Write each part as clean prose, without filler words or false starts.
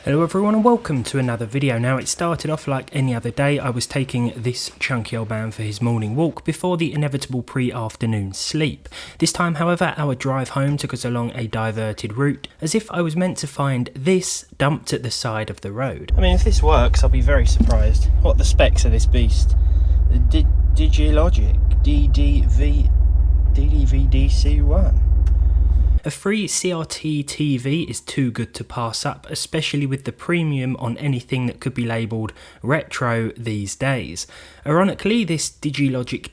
Hello everyone and welcome to another video. Now it started off like any other day. I was taking this chunky old man for his morning walk before the inevitable pre-afternoon sleep. This time however our drive home took us along a diverted route as if I was meant to find this dumped at the side of the road. I mean if this works I'll be very surprised. What are the specs of this beast? The Digilogic DDVDC1. A free CRT TV is too good to pass up, especially with the premium on anything that could be labelled retro these days. Ironically, this Digilogic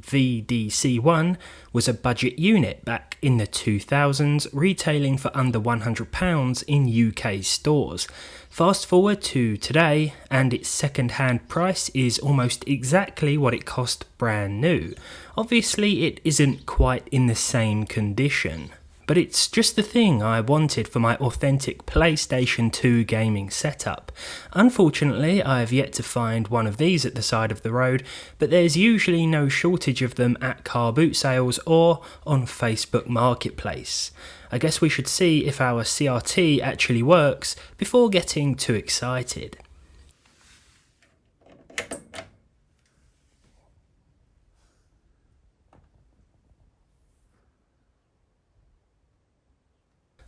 DDVDC1 was a budget unit back in the 2000s, retailing for under £100 in UK stores. Fast forward to today, and its second-hand price is almost exactly what it cost brand new. Obviously, it isn't quite in the same condition, but it's just the thing I wanted for my authentic PlayStation 2 gaming setup. Unfortunately, I have yet to find one of these at the side of the road, but there's usually no shortage of them at car boot sales or on Facebook Marketplace. I guess we should see if our CRT actually works before getting too excited.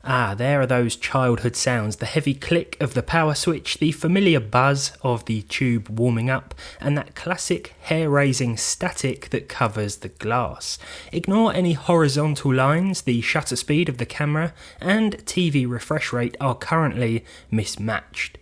Ah, there are those childhood sounds, the heavy click of the power switch, the familiar buzz of the tube warming up, and that classic hair-raising static that covers the glass. Ignore any horizontal lines, the shutter speed of the camera and TV refresh rate are currently mismatched.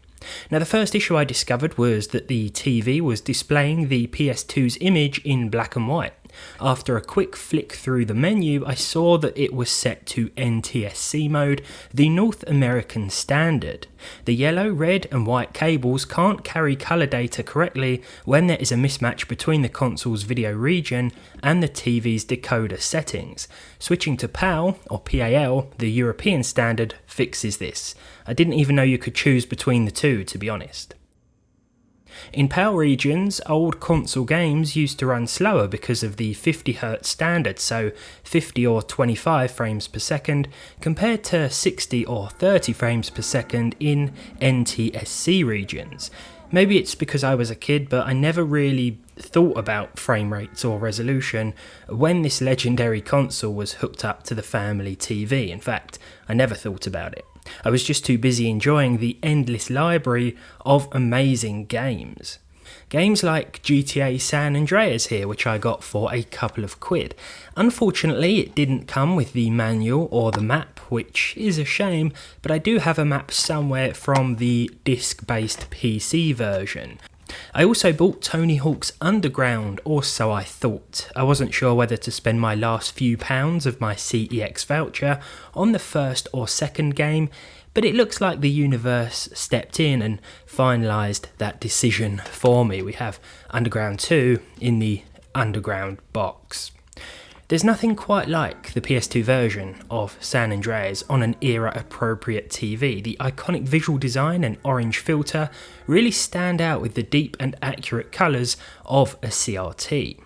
Now the first issue I discovered was that the TV was displaying the PS2's image in black and white. After a quick flick through the menu, I saw that it was set to NTSC mode, the North American standard. The yellow, red and white cables can't carry colour data correctly when there is a mismatch between the console's video region and the TV's decoder settings. Switching to PAL, or PAL, the European standard, fixes this. I didn't even know you could choose between the two, to be honest. In PAL regions, old console games used to run slower because of the 50Hz standard, so 50 or 25 frames per second, compared to 60 or 30 frames per second in NTSC regions. Maybe it's because I was a kid, but I never really thought about frame rates or resolution when this legendary console was hooked up to the family TV. In fact, I never thought about it. I was just too busy enjoying the endless library of amazing games. Games like GTA San Andreas here, which I got for a couple of quid. Unfortunately, it didn't come with the manual or the map, which is a shame, but I do have a map somewhere from the disc-based PC version. I also bought Tony Hawk's Underground, or so I thought. I wasn't sure whether to spend my last few pounds of my CEX voucher on the first or second game, but it looks like the universe stepped in and finalised that decision for me. We have Underground 2 in the Underground box. There's nothing quite like the PS2 version of San Andreas on an era-appropriate TV. The iconic visual design and orange filter really stand out with the deep and accurate colours of a CRT.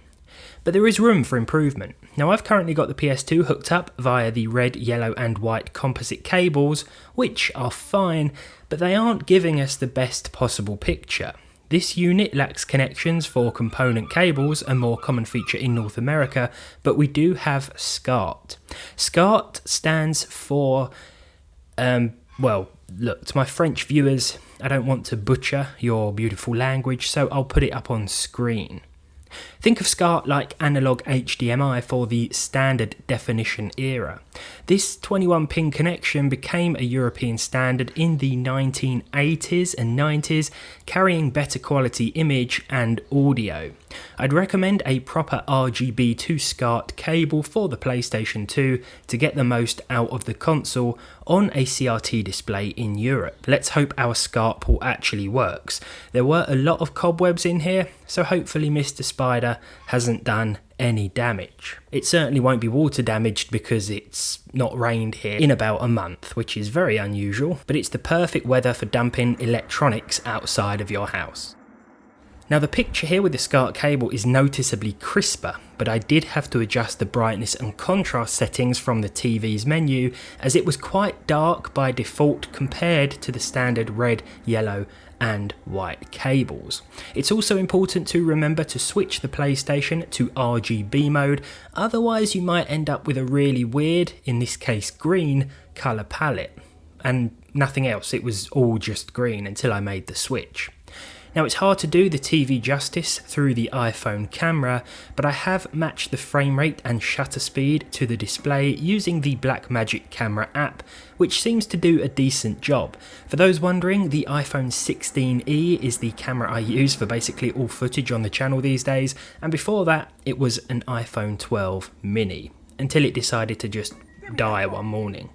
But there is room for improvement. Now I've currently got the PS2 hooked up via the red, yellow and white composite cables, which are fine, but they aren't giving us the best possible picture. This unit lacks connections for component cables, a more common feature in North America, but we do have SCART. SCART stands for, well, look, to my French viewers, I don't want to butcher your beautiful language, so I'll put it up on screen. Think of SCART like analog HDMI for the standard definition era. This 21-pin connection became a European standard in the 1980s and 90s, carrying better quality image and audio. I'd recommend a proper RGB to SCART cable for the PlayStation 2 to get the most out of the console on a CRT display in Europe. Let's hope our SCART port actually works. There were a lot of cobwebs in here, so hopefully Mr. Spider hasn't done any damage. It certainly won't be water damaged because it's not rained here in about a month, which is very unusual, but it's the perfect weather for dumping electronics outside of your house. Now the picture here with the SCART cable is noticeably crisper, but I did have to adjust the brightness and contrast settings from the TV's menu as it was quite dark by default compared to the standard red, yellow and white cables. It's also important to remember to switch the PlayStation to RGB mode, otherwise you might end up with a really weird, in this case green, colour palette. And nothing else, it was all just green until I made the switch. Now it's hard to do the TV justice through the iPhone camera, but I have matched the frame rate and shutter speed to the display using the Blackmagic camera app, which seems to do a decent job. For those wondering, the iPhone 16e is the camera I use for basically all footage on the channel these days, and before that it was an iPhone 12 mini, until it decided to just die one morning.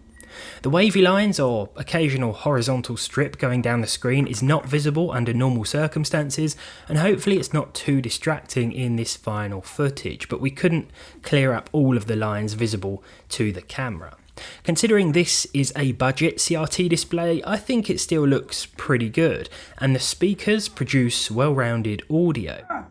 The wavy lines or occasional horizontal strip going down the screen is not visible under normal circumstances, and hopefully it's not too distracting in this final footage, but we couldn't clear up all of the lines visible to the camera. Considering this is a budget CRT display, I think it still looks pretty good, and the speakers produce well-rounded audio.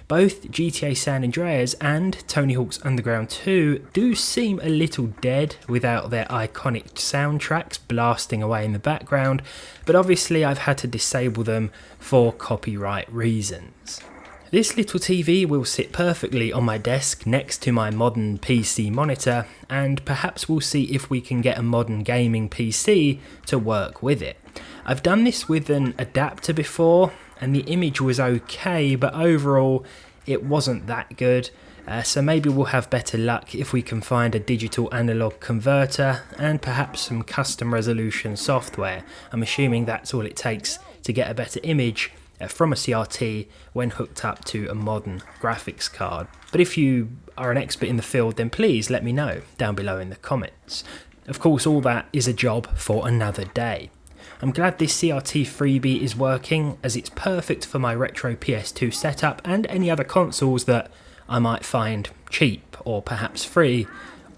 Both GTA San Andreas and Tony Hawk's Underground 2 do seem a little dead without their iconic soundtracks blasting away in the background, but obviously I've had to disable them for copyright reasons. This little TV will sit perfectly on my desk next to my modern PC monitor, and perhaps we'll see if we can get a modern gaming PC to work with it. I've done this with an adapter before, and the image was okay, but overall it wasn't that good, so maybe we'll have better luck if we can find a digital analog converter and perhaps some custom resolution software. I'm assuming that's all it takes to get a better image from a CRT when hooked up to a modern graphics card. But if you are an expert in the field, then please let me know down below in the comments. Of course, all that is a job for another day. I'm glad this CRT freebie is working, as it's perfect for my retro PS2 setup and any other consoles that I might find cheap or perhaps free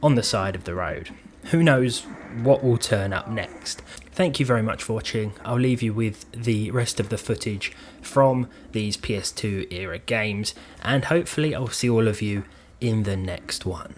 on the side of the road. Who knows what will turn up next. Thank you very much for watching. I'll leave you with the rest of the footage from these PS2 era games, and hopefully I'll see all of you in the next one.